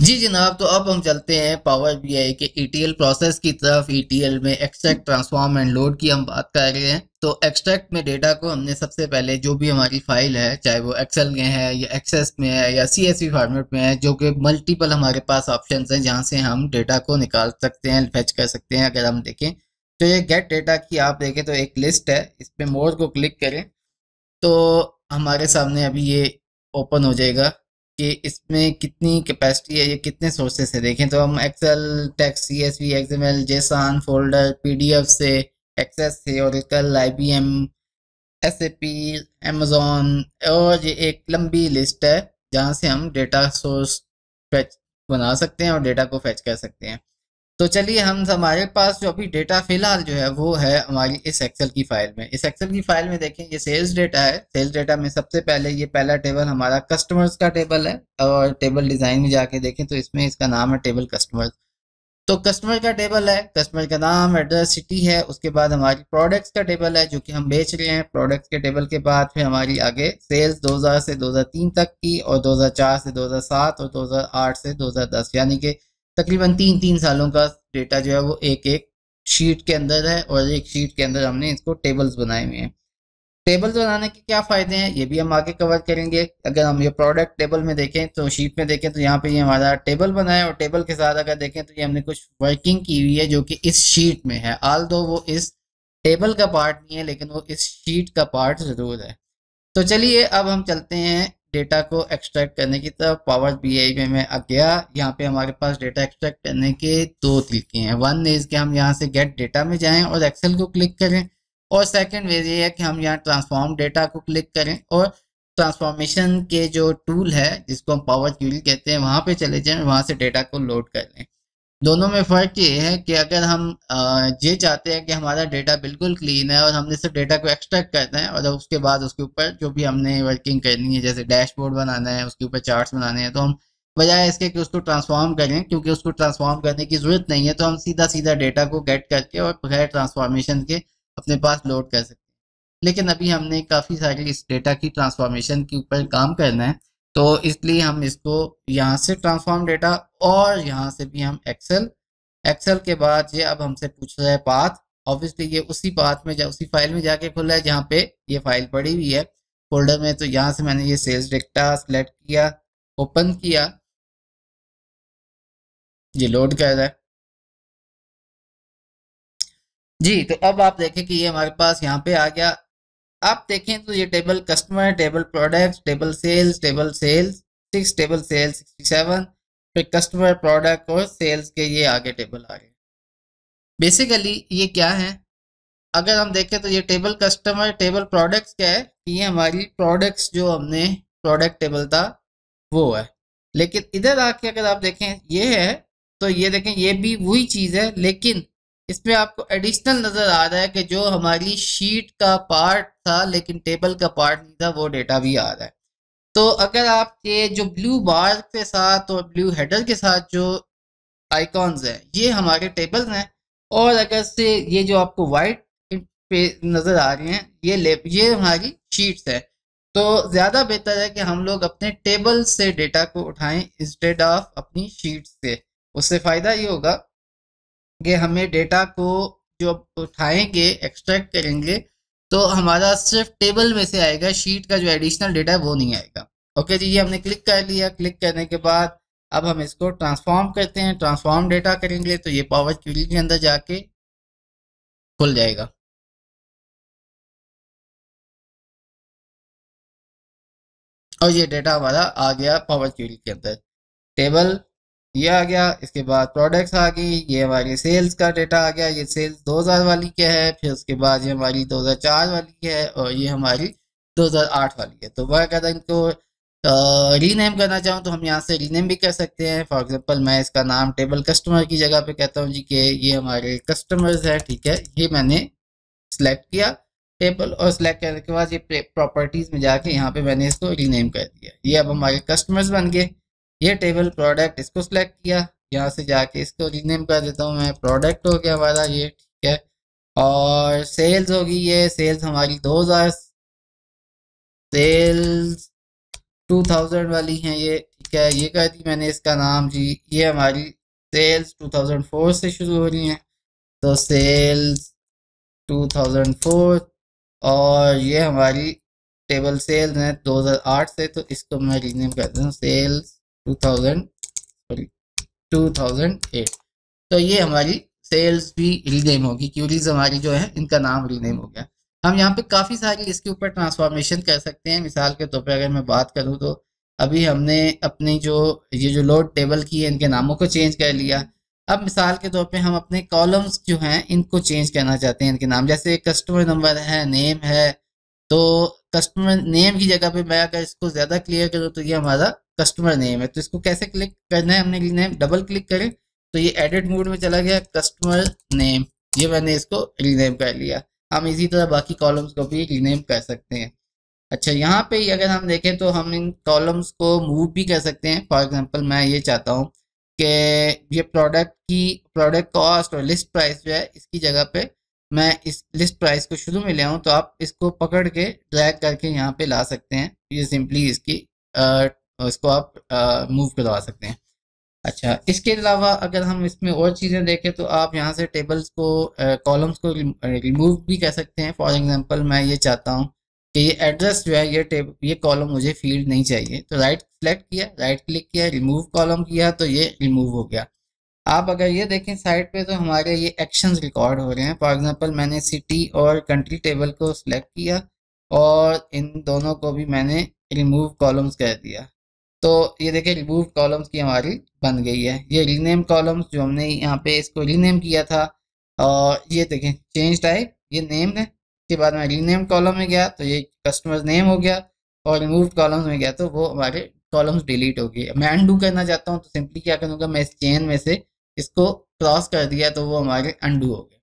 जी जनाब, तो अब हम चलते हैं पावर बीआई के ईटीएल प्रोसेस की तरफ। ईटीएल में एक्सट्रैक्ट, ट्रांसफॉर्म एंड लोड की हम बात कर रहे हैं। तो एक्सट्रैक्ट में डेटा को हमने सबसे पहले जो भी हमारी फाइल है, चाहे वो एक्सेल में है या एक्सेस में है या सीएसवी फॉर्मेट में है, जो कि मल्टीपल हमारे पास ऑप्शंस हैं जहां से हम डेटा को निकाल सकते हैं, फेच कर सकते हैं। अगर हम देखें तो ये गेट डेटा की आप देखें तो एक लिस्ट है, इस पे मोर को क्लिक करें तो हमारे सामने अभी ये ओपन हो जाएगा कि इसमें कितनी कैपेसिटी है, ये कितने सोर्सेस है। देखें तो हम Excel, text, CSV, XML, JSON folder, PDF से, एक्सेस से, ओरेकल, आईबीएम, एसएपी, amazon, और ये एक लंबी लिस्ट है जहाँ से हम डेटा सोर्स फेच बना सकते हैं और डेटा को फेच कर सकते हैं। तो चलिए, हम हमारे पास जो अभी डेटा फिलहाल जो है वो है हमारी इस एक्सेल की फाइल में। इस एक्सेल की फाइल में देखें, ये सेल्स डेटा है। सेल्स डेटा में सबसे पहले ये पहला टेबल हमारा कस्टमर्स का टेबल है, और टेबल डिजाइन में जाके देखें तो इसमें इसका नाम है टेबल कस्टमर्स। तो कस्टमर का टेबल है, कस्टमर का नाम, एड्रेस, सिटी है। उसके बाद हमारी प्रोडक्ट्स का टेबल है जो कि हम बेच रहे हैं। प्रोडक्ट्स के टेबल के बाद फिर हमारी आगे सेल्स 2000 से 2003 तक की, और 2004 से 2007 और 2008 से 2010, यानी कि तकरीबन 3-3 सालों का डेटा जो है वो एक एक शीट के अंदर है, और एक शीट के अंदर हमने इसको टेबल्स बनाए हुए हैं। टेबल्स बनाने के क्या फ़ायदे हैं ये भी हम आगे कवर करेंगे। अगर हम ये प्रोडक्ट टेबल में देखें तो शीट में देखें तो यहाँ पे ये हमारा टेबल बना है, और टेबल के साथ अगर देखें तो ये हमने कुछ वर्किंग की हुई है जो कि इस शीट में है। आल दो वो इस टेबल का पार्ट नहीं है, लेकिन वो इस शीट का पार्ट ज़रूर है। तो चलिए, अब हम चलते हैं डेटा को एक्सट्रैक्ट करने की तरफ। पावर बीआई में मैं आ गया। यहाँ पे हमारे पास डेटा एक्सट्रैक्ट करने के दो तरीके हैं। वन इज़ कि हम यहाँ से गेट डेटा में जाएं और एक्सेल को क्लिक करें, और सेकंड वे ये है कि हम यहाँ ट्रांसफॉर्म डेटा को क्लिक करें और ट्रांसफॉर्मेशन के जो टूल है जिसको हम पावर क्यूरी कहते हैं वहाँ पे चले जाएं, वहाँ से डेटा को लोड कर लें। दोनों में फ़र्क ये है कि अगर हम ये चाहते हैं कि हमारा डेटा बिल्कुल क्लीन है और हमने सिर्फ डेटा को एक्सट्रैक्ट करना है, और उसके बाद उसके ऊपर जो भी हमने वर्किंग करनी है, जैसे डैशबोर्ड बनाना है, उसके ऊपर चार्ट्स बनाने हैं, तो हम बजाय इसके कि उसको ट्रांसफॉर्म करें, क्योंकि उसको ट्रांसफॉर्म करने की ज़रूरत नहीं है, तो हम सीधा सीधा डेटा को गेट करके और बगैर ट्रांसफॉर्मेशन के अपने पास लोड कर सकते हैं। लेकिन अभी हमने काफ़ी सारी इस डेटा की ट्रांसफॉर्मेशन के ऊपर काम करना है, तो इसलिए हम इसको यहाँ से ट्रांसफॉर्म डेटा, और यहाँ से भी हम एक्सेल। एक्सेल के बाद ये अब हमसे पूछ रहा है पाथ। ऑब्वियसली ये उसी पाथ में उसी फाइल में जाके खुला है जहाँ पे ये फाइल पड़ी हुई है फोल्डर में। तो यहाँ से मैंने ये सेल्स डेटा सेलेक्ट किया, ओपन किया, ये लोड कर रहा है। जी, तो अब आप देखें कि ये हमारे पास यहाँ पे आ गया। आप देखें तो ये table customer, table products, table sales 6, table sales 67, फिर कस्टमर, प्रोडक्ट और सेल्स के ये आगे टेबल आ गए। बेसिकली ये क्या है, अगर हम देखें तो ये टेबल कस्टमर, टेबल प्रोडक्ट्स क्या है, ये हमारी प्रोडक्ट्स जो हमने प्रोडक्ट टेबल था वो है। लेकिन इधर आके अगर आप देखें ये है, तो ये देखें ये भी वही चीज़ है, लेकिन इसमें आपको एडिशनल नज़र आ रहा है कि जो हमारी शीट का पार्ट था लेकिन टेबल का पार्ट नहीं था, वो डेटा भी आ रहा है। तो अगर आप ये जो ब्लू बार के साथ और ब्लू हेडर के साथ जो आइकॉन्स हैं ये हमारे टेबल्स हैं, और अगर से ये जो आपको वाइट पे नज़र आ रही हैं ये हमारी शीट्स है। तो ज़्यादा बेहतर है कि हम लोग अपने टेबल से डेटा को उठाएं इंस्टेड ऑफ अपनी शीट से। उससे फ़ायदा ये होगा कि हमें डेटा को जो उठाएंगे, एक्सट्रैक्ट करेंगे, तो हमारा सिर्फ टेबल में से आएगा, शीट का जो एडिशनल डेटा है वो नहीं आएगा। ओके जी, ये हमने क्लिक कर लिया। क्लिक करने के बाद अब हम इसको ट्रांसफॉर्म करते हैं। ट्रांसफॉर्म डेटा करेंगे तो ये पावर क्यूरी के अंदर जाके खुल जाएगा। और ये डेटा हमारा आ गया पावर क्यूरी के अंदर। टेबल ये आ गया, इसके बाद प्रोडक्ट्स आ गई, ये हमारी सेल्स का डेटा आ गया। ये सेल्स 2000 वाली क्या है, फिर उसके बाद ये हमारी 2004 वाली है, और ये हमारी 2008 वाली है। तो वह अगर इनको रीनेम करना चाहूँ तो हम यहाँ से रीनेम भी कर सकते हैं। फॉर एग्जांपल मैं इसका नाम टेबल कस्टमर की जगह पे कहता हूँ जी कि ये हमारे कस्टमर्स है। ठीक है, ये मैंने सिलेक्ट किया टेबल, और सिलेक्ट करने के बाद ये प्रॉपर्टीज में जाके यहाँ पे मैंने इसको रीनेम कर दिया। ये अब हमारे कस्टमर्स बन गए। ये टेबल प्रोडक्ट, इसको सिलेक्ट किया, यहाँ से जाके इसको रीनेम कर देता हूँ मैं, प्रोडक्ट हो गया हमारा ये। ठीक है, और सेल्स होगी, ये सेल्स हमारी 2000, सेल्स 2000 वाली हैं ये, ठीक है, ये कर दी मैंने इसका नाम जी। ये हमारी सेल्स 2004 से शुरू हो रही हैं, तो सेल्स 2004, और ये हमारी टेबल सेल्स हैं 2008 से, तो इसको मैं रीनेम कर दूँ सेल्स 2000, सॉरी 2008। तो ये हमारी सेल्स भी रीनेम होगी, क्यूरीज हमारी जो है इनका नाम रीनेम हो गया। हम यहाँ पे काफ़ी सारी इसके ऊपर ट्रांसफॉर्मेशन कर सकते हैं। मिसाल के तौर पर अगर मैं बात करूँ तो अभी हमने अपनी जो ये जो लोड टेबल की है इनके नामों को चेंज कर लिया। अब मिसाल के तौर पे हम अपने कॉलम्स जो हैं इनको चेंज करना चाहते हैं इनके नाम, जैसे कस्टमर नंबर है, नेम है, तो कस्टमर नेम की जगह पे मैं अगर इसको ज़्यादा क्लियर करूँ तो ये हमारा कस्टमर नेम है। तो इसको कैसे क्लिक करना है, हमने रीनेम डबल क्लिक करें तो ये एडिट मोड में चला गया, कस्टमर नेम, ये मैंने इसको रीनेम कर लिया। हम इसी तरह बाकी कॉलम्स को भी रीनेम कर सकते हैं। अच्छा, यहाँ पे अगर हम देखें तो हम इन कॉलम्स को मूव भी कर सकते हैं। फॉर एग्जांपल मैं ये चाहता हूँ कि ये प्रोडक्ट कॉस्ट और लिस्ट प्राइस जो है इसकी जगह पे मैं इस लिस्ट प्राइस को शुरू में ले आऊँ, तो आप इसको पकड़ के ड्रैग करके यहाँ पे ला सकते हैं। ये सिंपली इसको आप मूव करवा सकते हैं। अच्छा, इसके अलावा अगर हम इसमें और चीज़ें देखें तो आप यहाँ से टेबल्स को कॉलम्स को रिमूव भी कर सकते हैं। फॉर एग्जांपल मैं ये चाहता हूँ कि ये एड्रेस जो है ये कॉलम मुझे फील्ड नहीं चाहिए, तो राइट सेलेक्ट किया, राइट क्लिक किया, रिमूव कॉलम किया, तो ये रिमूव हो गया। आप अगर ये देखें साइड पे तो हमारे ये एक्शंस रिकॉर्ड हो रहे हैं। फॉर एग्जांपल मैंने सिटी और कंट्री टेबल को सिलेक्ट किया और इन दोनों को भी मैंने रिमूव कॉलम्स कर दिया, तो ये देखें रिमूव कॉलम्स की हमारी बन गई है। ये रीनेम कॉलम्स जो हमने यहाँ पे इसको रीनेम किया था, और ये देखें चेंज टाइप, ये नेम है, उसके बाद मैं रीनेम कॉलम में गया तो ये कस्टमर नेम हो गया, और रिमूव कॉलम्स में गया तो वो हमारे कॉलम्स डिलीट हो गए। मैं अनडू करना चाहता हूँ तो सिंपली क्या करूँगा, मैं इस चेन में से इसको क्रॉस कर दिया तो वो हमारे अनडू हो गए।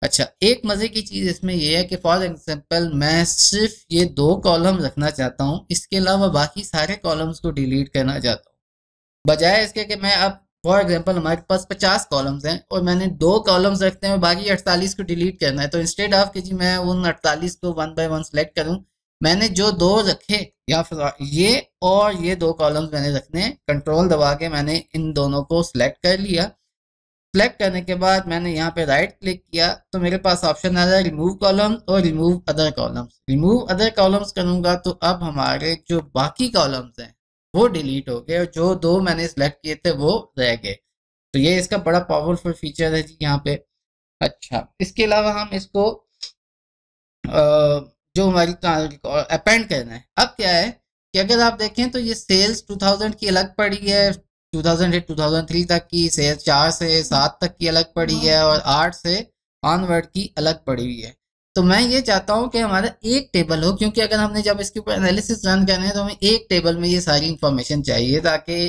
अच्छा, एक मज़े की चीज़ इसमें ये है कि फॉर एग्जांपल मैं सिर्फ ये 2 कॉलम रखना चाहता हूँ, इसके अलावा बाकी सारे कॉलम्स को डिलीट करना चाहता हूँ। बजाय इसके कि मैं अब फॉर एग्जांपल हमारे पास 50 कॉलम्स हैं और मैंने 2 कॉलम्स रखते हैं और बाकी 48 को डिलीट करना है, तो इंस्टेड ऑफ कि जी मैं उन 48 को वन बाय वन सेलेक्ट करूँ, मैंने जो 2 रखे या फिर ये और ये 2 कॉलम्स मैंने रखने हैं, कंट्रोल दबा के मैंने इन दोनों को सिलेक्ट कर लिया। सेलेक्ट करने के बाद मैंने यहाँ पे राइट क्लिक किया तो मेरे पास ऑप्शन आ रहा है रिमूव कॉलम और remove other columns. Remove other columns करूँगा तो अब हमारे जो बाकी कॉलम्स हैं वो डिलीट हो गए और जो 2 मैंने सिलेक्ट किए थे वो रह गए। तो ये इसका बड़ा पावरफुल फीचर है जी यहाँ पे। अच्छा, इसके अलावा हम इसको जो हमारी अपेंड करना है, अब क्या है कि अगर आप देखें तो ये सेल्स 2000 की अलग पड़ी है, 2000 से 2003 तक की सेल्स 4 से 7 तक की अलग पड़ी है, और 8 से ऑनवर्ड की अलग पड़ी हुई है। तो मैं ये चाहता हूँ कि हमारा एक टेबल हो, क्योंकि अगर हमने जब इसके ऊपर एनालिसिस रन करना है तो हमें एक टेबल में ये सारी इंफॉर्मेशन चाहिए ताकि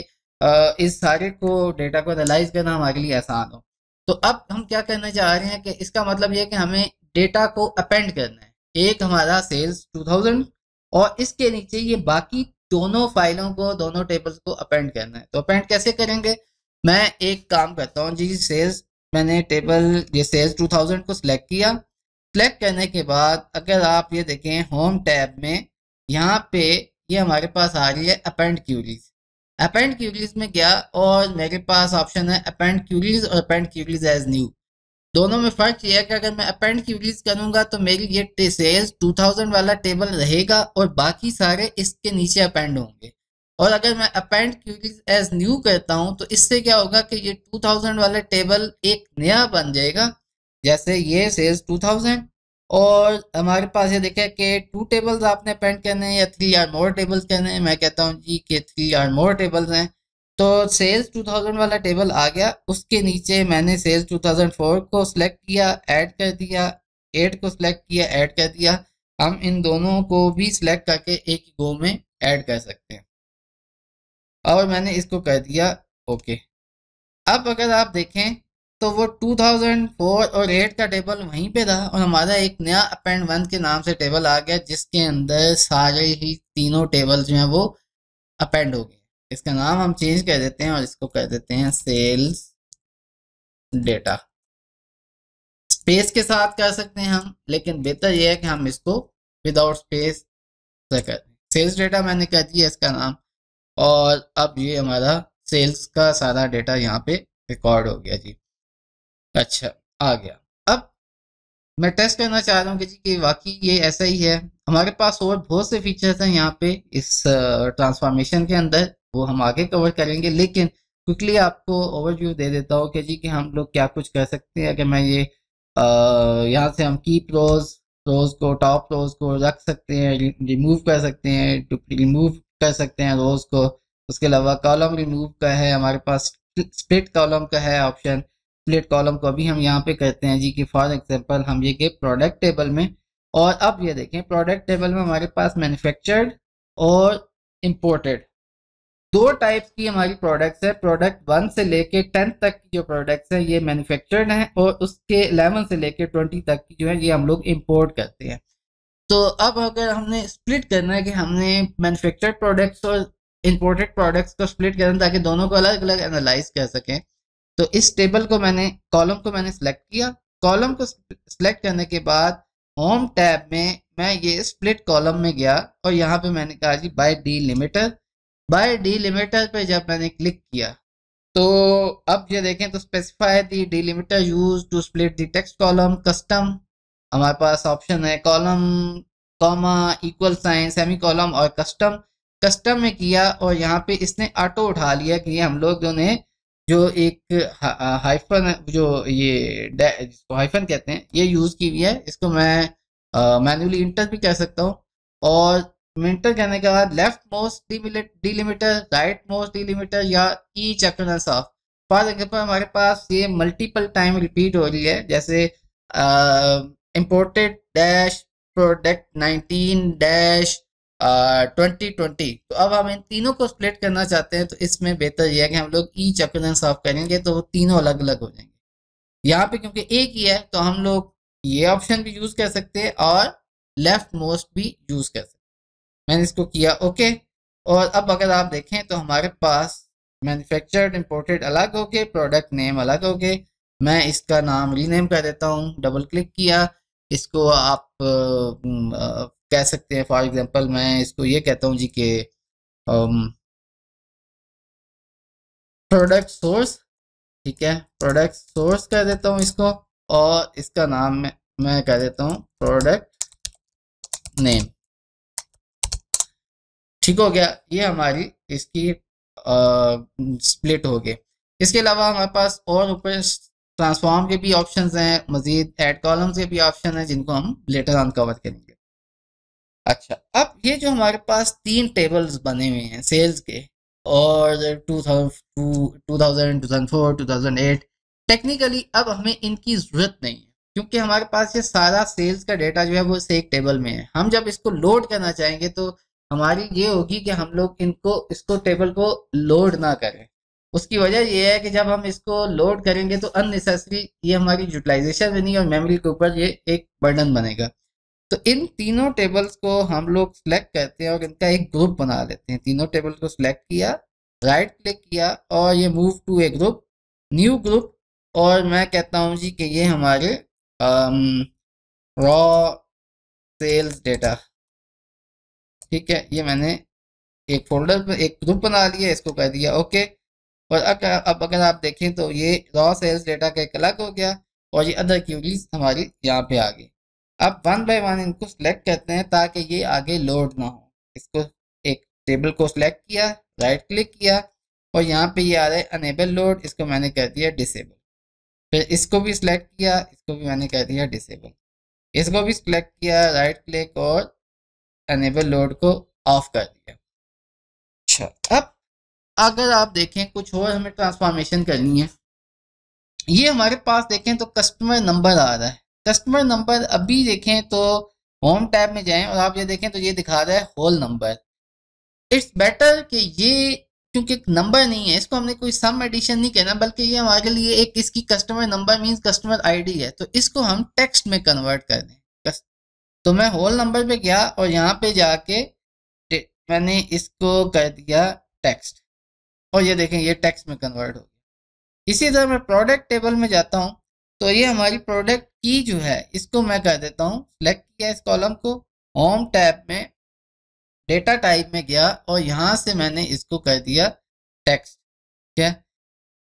इस सारे को डेटा को एनालाइज करना हमारे लिए आसान हो। तो अब हम क्या करना चाह रहे हैं कि इसका मतलब ये है कि हमें डेटा को अपेंड करना है। एक हमारा सेल्स 2000 और इसके नीचे ये बाकी दोनों फाइलों को, दोनों टेबल्स को अपेंड करना है। तो अपेंड कैसे करेंगे, मैं एक काम करता हूँ जी, सेल्स मैंने टेबल ये सेल्स 2000 को सिलेक्ट किया। सिलेक्ट करने के बाद अगर आप ये देखें होम टैब में यहाँ पे ये हमारे पास आ रही है अपेंड क्यूरीज। अपेंड क्यूरीज में गया और मेरे पास ऑप्शन है अपेंड क्यूरीज और अपेंड क्यूरीज एज न्यू। दोनों में फ़र्क ये है कि अगर मैं अपेंड क्यूरीज करूँगा तो मेरी ये सेल्स 2000 वाला टेबल रहेगा और बाकी सारे इसके नीचे अपेंड होंगे। और अगर मैं अपेंड क्यूरीज एज न्यू करता हूँ तो इससे क्या होगा कि ये 2000 वाला टेबल एक नया बन जाएगा, जैसे ये सेल्स 2000, और हमारे पास ये देखें कि 2 टेबल्स आपने अपेंड करने हैं या 3 और मोर टेबल्स करने हैं। मैं कहता हूँ जी कि 3 और मोर टेबल्स हैं। तो सेल्स 2000 वाला टेबल आ गया, उसके नीचे मैंने सेल्स 2004 को सिलेक्ट किया, ऐड कर दिया, 8 को सिलेक्ट किया, ऐड कर दिया। हम इन दोनों को भी सिलेक्ट करके एक ही गो में ऐड कर सकते हैं, और मैंने इसको कर दिया ओके। अब अगर आप देखें तो वो 2004 और 8 का टेबल वहीं पे था और हमारा एक नया अपेंड 1 के नाम से टेबल आ गया जिसके अंदर सारे ही तीनों टेबल जो हैं वो अपेंड हो गए। इसका नाम हम चेंज कर देते हैं और इसको कर देते हैं सेल्स डेटा। स्पेस के साथ कर सकते हैं हम, लेकिन बेहतर यह है कि हम इसको विदाउट स्पेस कर दें। सेल्स डेटा मैंने कह दिया इसका नाम। और अब ये हमारा सेल्स का सारा डेटा यहाँ पे रिकॉर्ड हो गया जी। अच्छा, आ गया। अब मैं टेस्ट करना चाह रहा हूँ कि वाकई ये ऐसा ही है। हमारे पास और बहुत से फीचर्स हैं यहाँ पे इस ट्रांसफॉर्मेशन के अंदर, वो हम आगे कवर करेंगे, लेकिन क्विकली आपको ओवरव्यू दे देता हूँ कि हम लोग क्या कुछ कर सकते हैं। अगर मैं ये यहाँ से हम कीप रोज को, टॉप रोज को रख सकते हैं, रिमूव कर सकते हैं, रिमूव कर सकते हैं रोज को। उसके अलावा कॉलम रिमूव का है हमारे पास, स्प्लिट कॉलम का है ऑप्शन। स्प्लिट कॉलम को अभी हम यहाँ पे करते हैं जी कि फॉर एग्जांपल हम ये गए प्रोडक्ट टेबल में। और अब ये देखें प्रोडक्ट टेबल में हमारे पास मैन्युफैक्चर्ड और इम्पोर्टेड दो टाइप्स की हमारी प्रोडक्ट्स है। प्रोडक्ट 1 से लेके 10 तक की जो प्रोडक्ट्स है ये मैन्युफैक्चर्ड हैं, और उसके 11 से लेके 20 तक की जो है ये हम लोग इंपोर्ट करते हैं। तो अब अगर हमने स्प्लिट करना है कि हमने मैन्युफैक्चर्ड प्रोडक्ट्स और इंपोर्टेड प्रोडक्ट्स को स्प्लिट करना है ताकि दोनों को अलग अलग एनालाइज कर सकें, तो इस टेबल को मैंने, कॉलम को मैंने सेलेक्ट किया। कॉलम को सेलेक्ट करने के बाद होम टैब में मैं ये स्प्लिट कॉलम में गया और यहाँ पे मैंने कहा जी बाय डीलिमिटर। बाय डीलिमिटर पे जब मैंने क्लिक किया तो अब ये देखें तो specify the delimiter use to split the text column custom. हमारे पास ऑप्शन है column, comma, equal sign, semicolon और कस्टम। कस्टम में किया और यहाँ पे इसने ऑटो उठा लिया कि ये हम लोग ने जो एक हाइफन, जो ये जिसको हाइफन कहते हैं, ये यूज की हुई है। इसको मैं मैन्युअली इंटर भी कर सकता हूँ। और इंटर करने के बाद left most delimiter, right most delimiter या ईच अकरनेंस ऑफ। फॉर एग्जाम्पल हमारे पास ये मल्टीपल टाइम रिपीट हो रही है, जैसे इम्पोर्टेड डैश प्रोडक्ट 19 डैश 2020। तो अब हम इन तीनों को स्प्लिट करना चाहते हैं, तो इसमें बेहतर यह है कि हम लोग ईच अकरनेंस ऑफ करेंगे तो वो तीनों अलग अलग हो जाएंगे। यहाँ पे क्योंकि एक ही है तो हम लोग ये ऑप्शन भी यूज कर सकते हैं और लेफ्ट मोस्ट भी यूज कर सकते हैं। मैंने इसको किया ओके। और अब अगर आप देखें तो हमारे पास मैन्युफैक्चर्ड इंपोर्टेड अलग हो गए, प्रोडक्ट नेम अलग हो गए। मैं इसका नाम रीनेम कर देता हूँ, डबल क्लिक किया। इसको आप कह सकते हैं, फॉर एग्जांपल मैं इसको ये कहता हूँ जी कि प्रोडक्ट सोर्स, ठीक है, प्रोडक्ट सोर्स कर देता हूँ इसको। और इसका नाम मैं कह देता हूँ प्रोडक्ट नेम। ठीक हो गया, ये हमारी इसकी स्प्लिट हो गई। इसके अलावा हमारे पास और ऊपर ट्रांसफॉर्म के भी ऑप्शंस हैं, मजीद ऐड कॉलम्स के भी ऑप्शन हैं जिनको हम लेटर ऑन कवर करेंगे। अच्छा, अब ये जो हमारे पास तीन टेबल्स बने हुए हैं सेल्स के, और 2000, 2004, 2008, टेक्निकली अब हमें इनकी ज़रूरत नहीं है क्योंकि हमारे पास ये सारा सेल्स का डेटा जो है वो इस एक टेबल में है। हम जब इसको लोड करना चाहेंगे तो हमारी ये होगी कि हम लोग इसको टेबल को लोड ना करें। उसकी वजह ये है कि जब हम इसको लोड करेंगे तो अननेसेसरी ये हमारी यूटिलाइजेशन बनी और मेमोरी के ऊपर ये एक बर्डन बनेगा। तो इन तीनों टेबल्स को हम लोग सिलेक्ट करते हैं और इनका एक ग्रुप बना लेते हैं। तीनों टेबल को सिलेक्ट किया, राइट क्लिक किया और ये move to a group, new group. और मैं कहता हूँ जी कि ये हमारे रॉ सेल्स डेटा, ठीक है, ये मैंने एक फोल्डर में एक ग्रुप बना लिया, इसको कर दिया ओके। और अब अगर आप देखें तो ये रॉ सेल्स डेटा का एक अलग हो गया और ये अदर क्यूरीज हमारी यहाँ पे आ गई। अब वन बाय वन इनको सिलेक्ट करते हैं ताकि ये आगे लोड ना हो। इसको एक टेबल को सिलेक्ट किया, राइट क्लिक किया और यहाँ पे ये आ रहा है अनेबल लोड, इसको मैंने कर दिया डिसेबल। फिर इसको भी सिलेक्ट किया, इसको भी मैंने कर दिया डिसेबल। इसको भी सिलेक्ट किया, राइट क्लिक और अनेबल लोड को ऑफ कर दिया। अच्छा, अब अगर आप देखें कुछ और हमें ट्रांसफॉर्मेशन करनी है, ये हमारे पास देखें तो कस्टमर नंबर आ रहा है। कस्टमर नंबर अभी देखें तो होम टैब में जाएं और आप ये देखें तो ये दिखा रहा है होल नंबर। इट्स बेटर कि ये, क्योंकि नंबर नहीं है, इसको हमने कोई सम एडिशन नहीं कहना बल्कि ये हमारे लिए एक इसकी customer number means customer ID है, तो इसको हम टेक्स्ट में कन्वर्ट कर दें। तो मैं होल नंबर पे गया और यहाँ पे जाके मैंने इसको कर दिया टेक्स्ट और ये देखें ये टेक्स्ट में कन्वर्ट हो गया। इसी तरह मैं प्रोडक्ट टेबल में जाता हूँ तो ये हमारी प्रोडक्ट की जो है इसको मैं कर देता हूँ, सिलेक्ट किया इस कॉलम को, होम टैब में डेटा टाइप में गया और यहाँ से मैंने इसको कर दिया टेक्स्ट। ठीक है,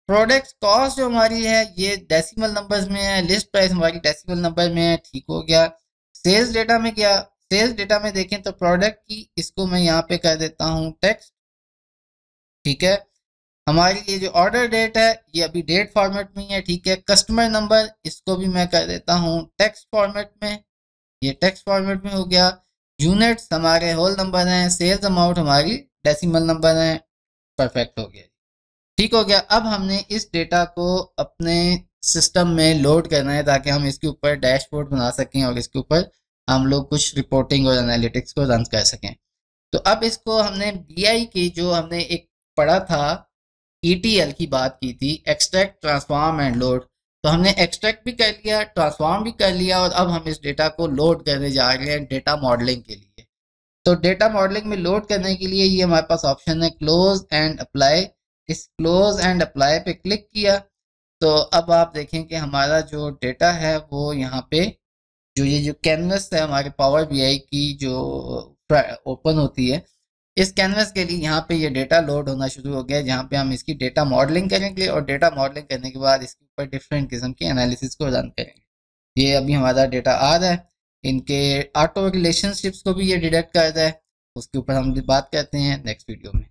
प्रोडक्ट कॉस्ट जो हमारी है ये डेसिमल नंबर्स में है, लिस्ट प्राइस हमारी डेसिमल नंबर में है, ठीक हो गया। सेल्स डेटा में गया, सेल्स डेटा में देखें तो प्रोडक्ट की इसको मैं यहाँ पे कर देता हूँ टेक्स्ट। ठीक है, हमारी ये जो ऑर्डर डेट है ये अभी डेट फॉर्मेट में है। ठीक है, कस्टमर नंबर इसको भी मैं कर देता हूँ टेक्स्ट फॉर्मेट में, ये टेक्स्ट फॉर्मेट में हो गया। यूनिट्स हमारे होल नंबर हैं, सेल्स अमाउंट हमारी डेसिमल नंबर है। परफेक्ट हो गया, ठीक हो गया। अब हमने इस डेटा को अपने सिस्टम में लोड करना है ताकि हम इसके ऊपर डैशबोर्ड बना सकें और इसके ऊपर हम लोग कुछ रिपोर्टिंग और एनालिटिक्स को रन कर सकें। तो अब इसको हमने बीआई की जो हमने एक पढ़ा था, ईटीएल की बात की थी, एक्सट्रैक्ट ट्रांसफॉर्म एंड लोड। तो हमने एक्सट्रैक्ट भी कर लिया, ट्रांसफॉर्म भी कर लिया और अब हम इस डेटा को लोड करने जा रहे हैं डेटा मॉडलिंग के लिए। तो डेटा मॉडलिंग में लोड करने के लिए ये हमारे पास ऑप्शन है क्लोज एंड अप्लाई। इस क्लोज एंड अप्लाई पे क्लिक किया तो अब आप देखें कि हमारा जो डेटा है वो यहाँ पे जो ये जो कैनवस है हमारे पावर बीआई की जो ओपन होती है, इस कैनवस के लिए यहाँ पे ये डेटा लोड होना शुरू हो गया, जहाँ पे हम इसकी डेटा मॉडलिंग करेंगे और डेटा मॉडलिंग करने के बाद इसके ऊपर डिफरेंट किस्म की एनालिसिस को रन करेंगे। ये अभी हमारा डेटा आ रहा है, इनके ऑटो रिलेशनशिप्स को भी ये डिटेक्ट कर रहा है, उसके ऊपर हम बात करते हैं नेक्स्ट वीडियो में।